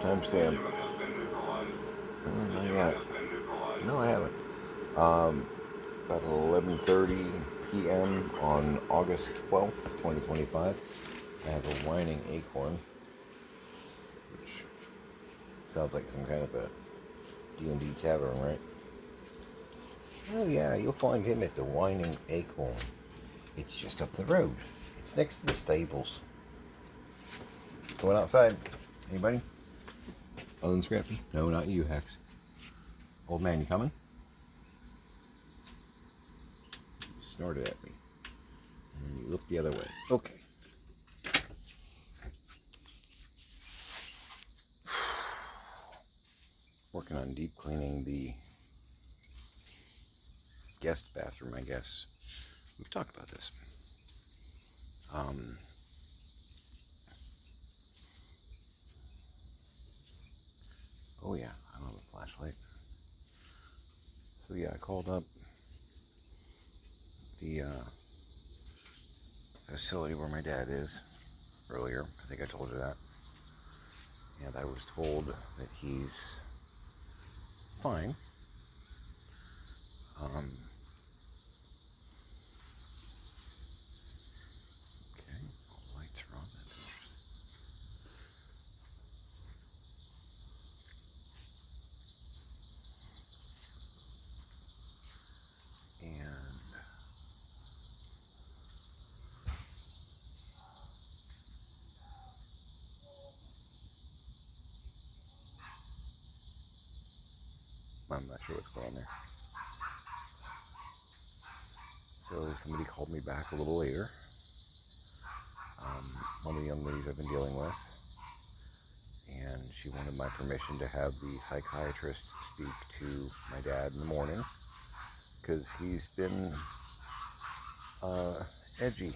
timestamp? Not yet. No, I haven't. Um, about 11:30 p.m. on August 12th, 2025. I have a whining acorn, which sounds like some kind of a D&D tavern, right? Oh yeah, you'll find him at the Whining Acorn. It's just up the road. It's next to the stables. Going outside. Anybody? Other than Scrappy? No, not you, Hex. Old man, you coming? You snorted at me. And then you looked the other way. Okay. Working on deep cleaning the guest bathroom, I guess. We've talked about this. Oh yeah, I don't have a flashlight. So yeah, I called up the facility where my dad is earlier. I think I told you that. And I was told that he's fine. Okay, all the lights are on. That's interesting. And I'm not sure what's going on there. So somebody called me back a little later. One of the young ladies I've been dealing with. And she wanted my permission to have the psychiatrist speak to my dad in the morning. Because he's been edgy,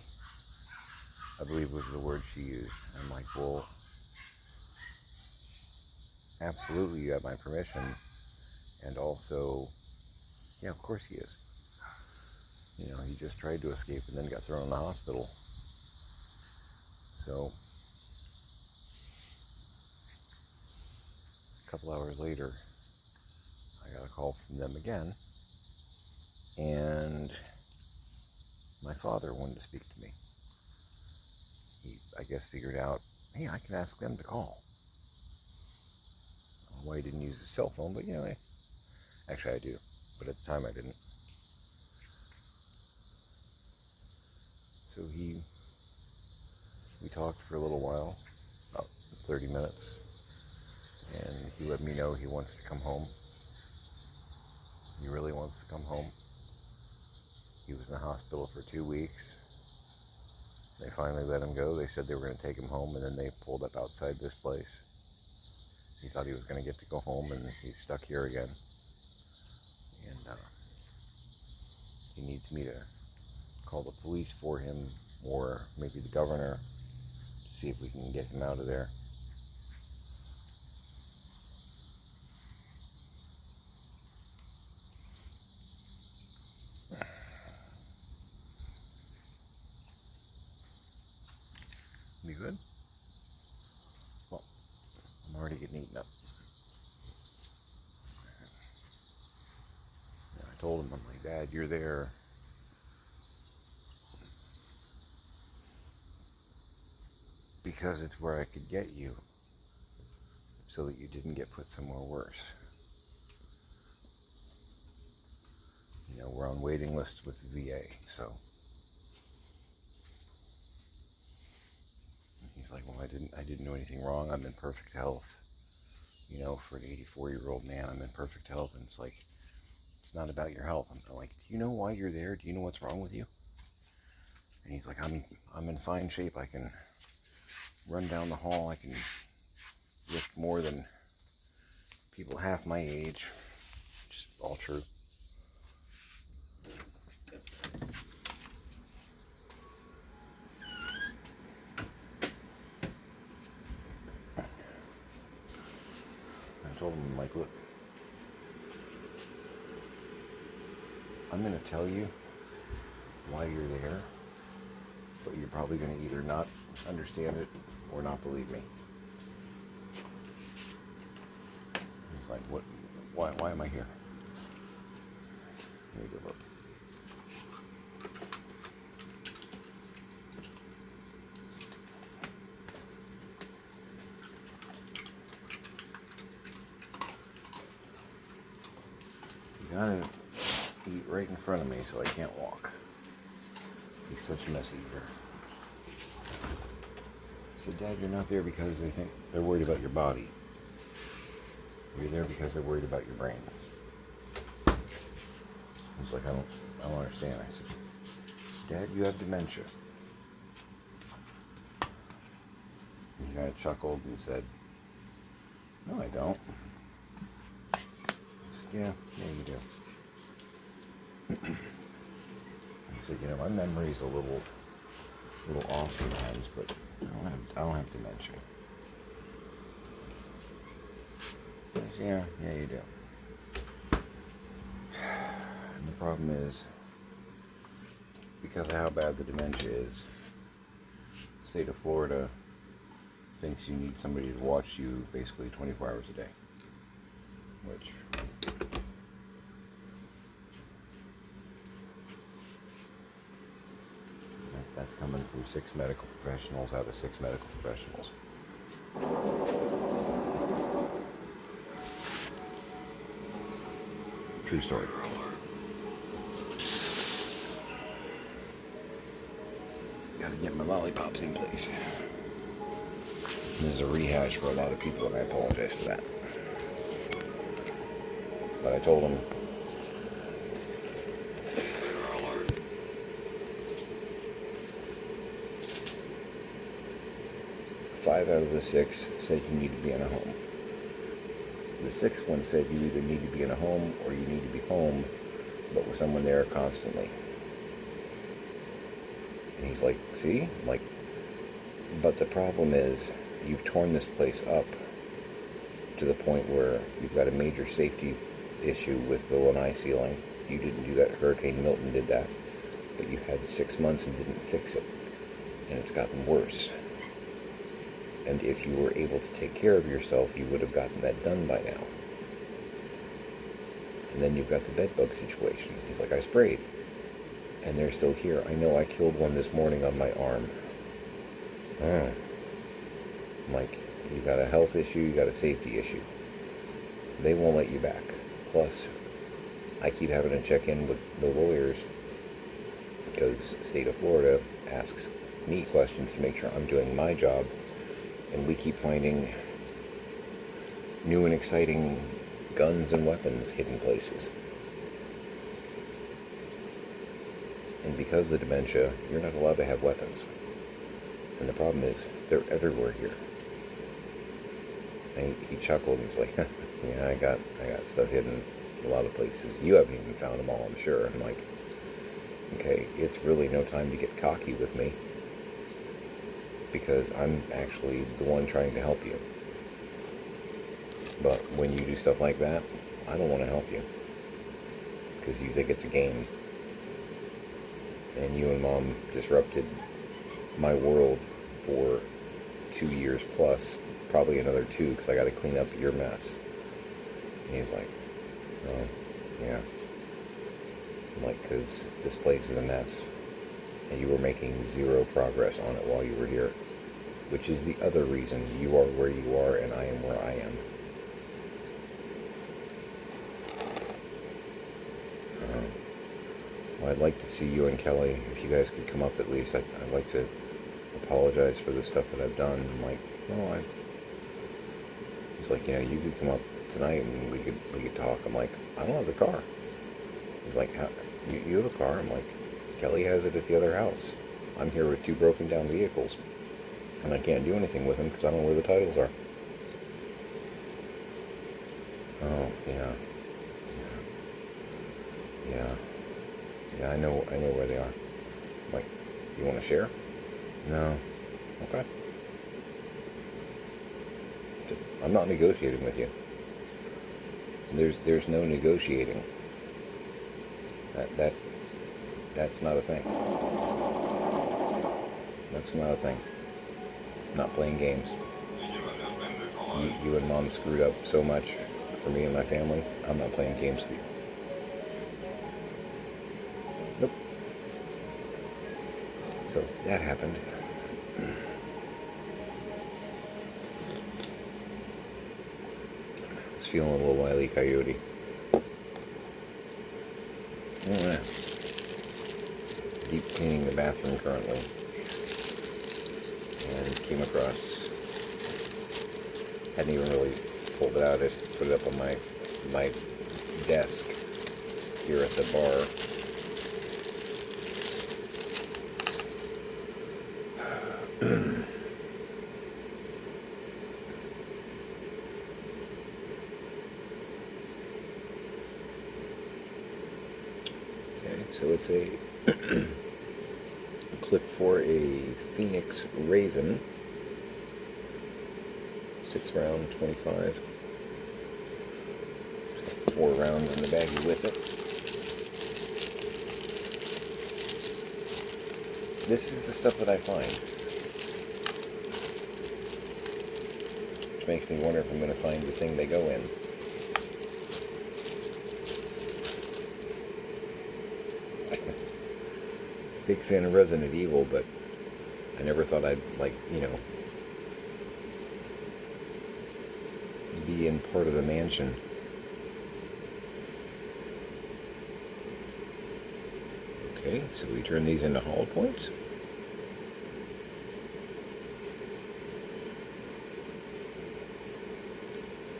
I believe was the word she used. I'm like, well, absolutely you have my permission. And also, yeah, of course he is. You know, he just tried to escape and then got thrown in the hospital. So, a couple hours later, I got a call from them again. And my father wanted to speak to me. He, I guess, figured out, hey, I can ask them to call. I don't know why he didn't use his cell phone, but you know, actually I do. But at the time I didn't. So we talked for a little while, about 30 minutes, and he let me know he wants to come home. He really wants to come home. He was in the hospital for 2 weeks. They finally let him go. They said they were going to take him home, and then they pulled up outside this place. He thought he was going to get to go home, and he's stuck here again. And he needs me to call the police for him, or maybe the governor, to see if we can get him out of there. You good? Well, I'm already getting eaten up. I told him, I'm like, Dad, you're there because it's where I could get you so that you didn't get put somewhere worse. You know, we're on waiting list with the VA, so. He's like, well, I didn't do anything wrong. I'm in perfect health. You know, for an 84-year-old man, I'm in perfect health. And it's like, it's not about your health. I'm like, do you know why you're there? Do you know what's wrong with you? And he's like, I'm in fine shape. I can run down the hall. I can lift more than people half my age. Just all true. I told him, like, look, I'm going to tell you why you're there, but you're probably going to either not understand it or not believe me. Right, why am I here? Let me give up. You gotta eat right in front of me so I can't walk. He's such a mess eater. I said, Dad, you're not there because they think they're worried about your body. You're there because they're worried about your brain. He's like, I don't understand. I said, Dad, you have dementia. He kind of chuckled and said, no, I don't. I said, yeah, you do. He said, my memory's a little off sometimes, but I don't have dementia. I said, yeah, you do. And the problem is, because of how bad the dementia is, the state of Florida thinks you need somebody to watch you basically 24 hours a day. Which, that's coming from 6 medical professionals out of 6 medical professionals. True story. Gotta get my lollipops in place. This is a rehash for a lot of people, and I apologize for that. But I told them, five out of the 6 said you need to be in a home. The 6th one said you either need to be in a home or you need to be home, but with someone there constantly. And he's like, see? I'm like, but the problem is, you've torn this place up to the point where you've got a major safety issue with the lanai ceiling. You didn't do that. Hurricane Milton did that. But you had 6 months and didn't fix it. And it's gotten worse. And if you were able to take care of yourself, you would have gotten that done by now. And then you've got the bedbug situation. He's like, I sprayed. And they're still here. I know I killed one this morning on my arm. Oh. I'm like, you got a health issue, you got a safety issue. They won't let you back. Plus, I keep having to check in with the lawyers because the state of Florida asks me questions to make sure I'm doing my job. And we keep finding new and exciting guns and weapons hidden places. And because of the dementia, you're not allowed to have weapons. And the problem is, they're everywhere here. And he chuckled and he's like, yeah, I got stuff hidden a lot of places. You haven't even found them all, I'm sure. I'm like, okay, it's really no time to get cocky with me, because I'm actually the one trying to help you. But when you do stuff like that, I don't want to help you, because you think it's a game. And you and Mom disrupted my world for 2 years plus, probably another 2, because I got to clean up your mess. And he was like, oh, yeah. I'm like, because this place is a mess, and you were making 0 progress on it while you were here, which is the other reason you are where you are and I am where I am. Well, I'd like to see you and Kelly, if you guys could come up at least. I'd like to apologize for the stuff that I've done. I'm like, well, he's like, you could come up tonight and we could talk. I'm like, I don't have the car. He's like, how, you have a car? I'm like, Kelly has it at the other house. I'm here with 2 broken down vehicles, and I can't do anything with them because I don't know where the titles are. Oh, yeah. Yeah, I know where they are. I'm like, you want to share? No. Okay. I'm not negotiating with you. There's no negotiating. That's not a thing. That's not a thing. I'm not playing games. You and Mom screwed up so much for me and my family, I'm not playing games with you. Nope. So that happened. I was feeling a little Wile E. Coyote. Yeah. Deep cleaning the bathroom currently. And came across, hadn't even really pulled it out, I just put it up on my desk here at the bar. Okay, so it's a clip for a Phoenix Raven, 6-round 25. 4 rounds in the baggie with it. This is the stuff that I find, which makes me wonder if I'm going to find the thing they go in. Big fan of Resident Evil, but I never thought I'd, be in part of the mansion. Okay, so we turn these into hollow points.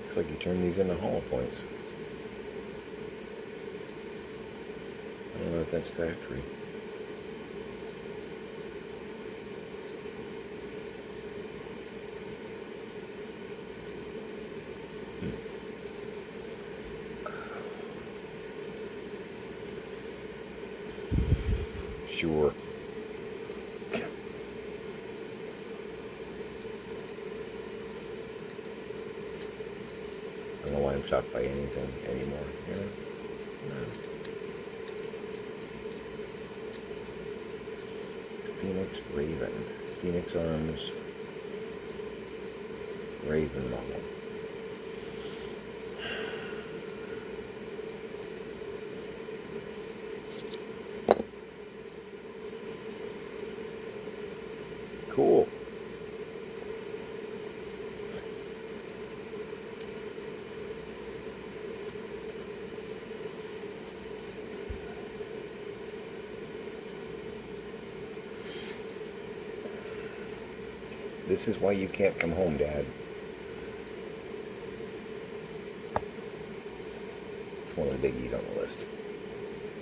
Looks like you turn these into hollow points. I don't know if that's factory. Sure. I don't know why I'm shocked by anything anymore, you know? No. Phoenix Raven. Phoenix Arms Raven model. Cool. This is why you can't come home, Dad. It's one of the biggies on the list.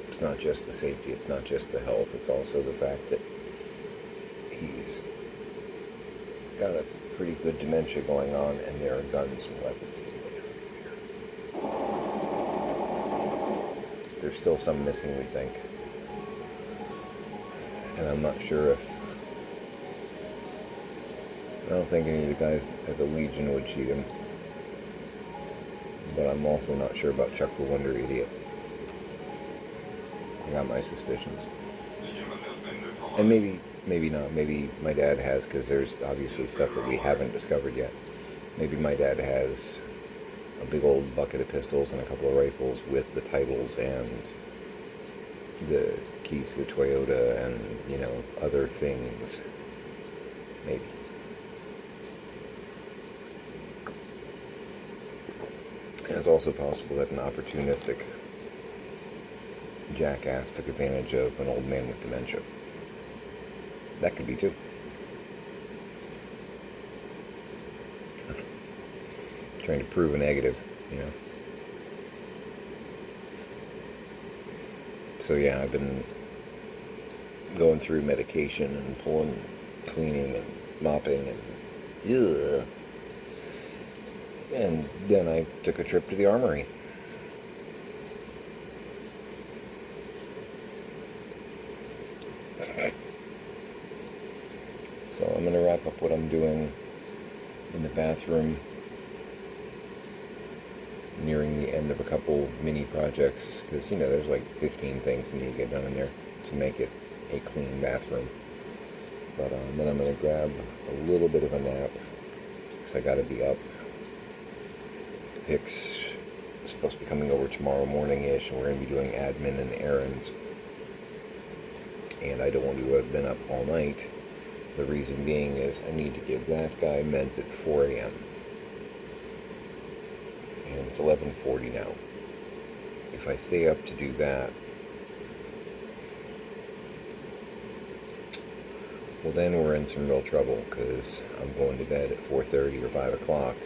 It's not just the safety, it's not just the health, it's also the fact that he's got a pretty good dementia going on, and there are guns and weapons everywhere. There's still some missing, we think. And I'm not sure if... I don't think any of the guys at the Legion would shoot him. But I'm also not sure about Chuck the Wonder Idiot. I got my suspicions. And maybe not. Maybe my dad has, because there's obviously stuff that we haven't discovered yet. Maybe my dad has a big old bucket of pistols and a couple of rifles with the titles and the keys to the Toyota and, other things. Maybe. And it's also possible that an opportunistic jackass took advantage of an old man with dementia. That could be too. Trying to prove a negative, So yeah, I've been going through medication and cleaning and mopping and and then I took a trip to the armory. So I'm going to wrap up what I'm doing in the bathroom, nearing the end of a couple mini projects, because there's like 15 things that need to get done in there to make it a clean bathroom. But then I'm going to grab a little bit of a nap, because I got to be up. Hicks supposed to be coming over tomorrow morning-ish, and we're going to be doing admin and errands. And I don't want to have been up all night. The reason being is I need to give that guy meds at 4 a.m. And it's 11:40 now. If I stay up to do that, well, then we're in some real trouble, because I'm going to bed at 4:30 or 5 o'clock,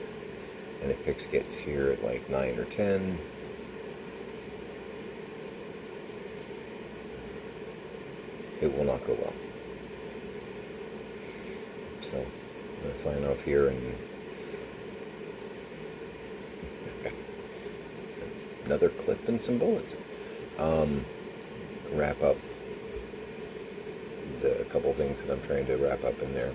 and if Pix gets here at like 9 or 10, it will not go well. So I'm going to sign off here and another clip and some bullets. Wrap up the couple things that I'm trying to wrap up in there.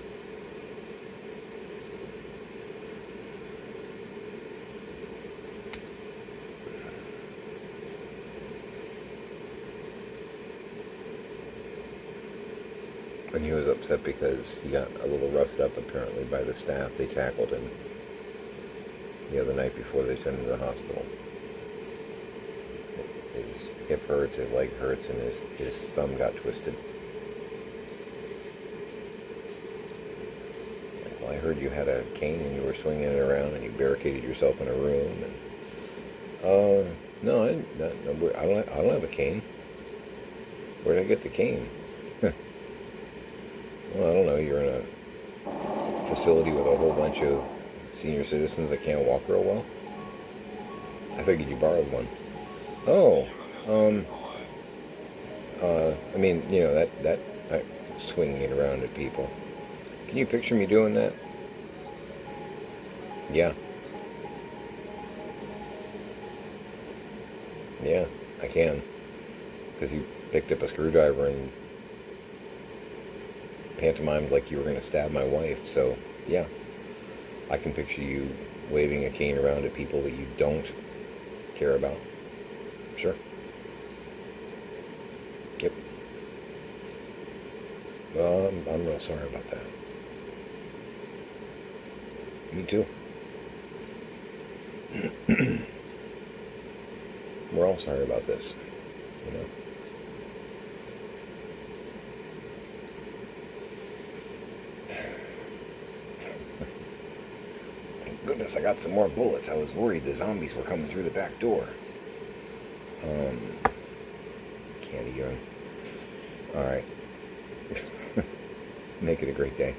And he was upset because he got a little roughed up apparently by the staff. They tackled him the other night before they sent him to the hospital. His hip hurts, his leg hurts, and his thumb got twisted. Like, well, I heard you had a cane and you were swinging it around and you barricaded yourself in a room. And no, I don't have a cane. Where did I get the cane? Well, I don't know. You're in a facility with a whole bunch of senior citizens that can't walk real well. I figured you borrowed one. Oh, I mean, you know, that swinging it around at people. Can you picture me doing that? Yeah. Yeah, I can. Because you picked up a screwdriver and pantomimed like you were going to stab my wife. So, yeah, I can picture you waving a cane around at people that you don't care about. Sure. Yep. Well, I'm real sorry about that. Me too. We're all sorry about this, you know. Thank goodness I got some more bullets. I was worried the zombies were coming through the back door. Candy urine. All right. Make it a great day.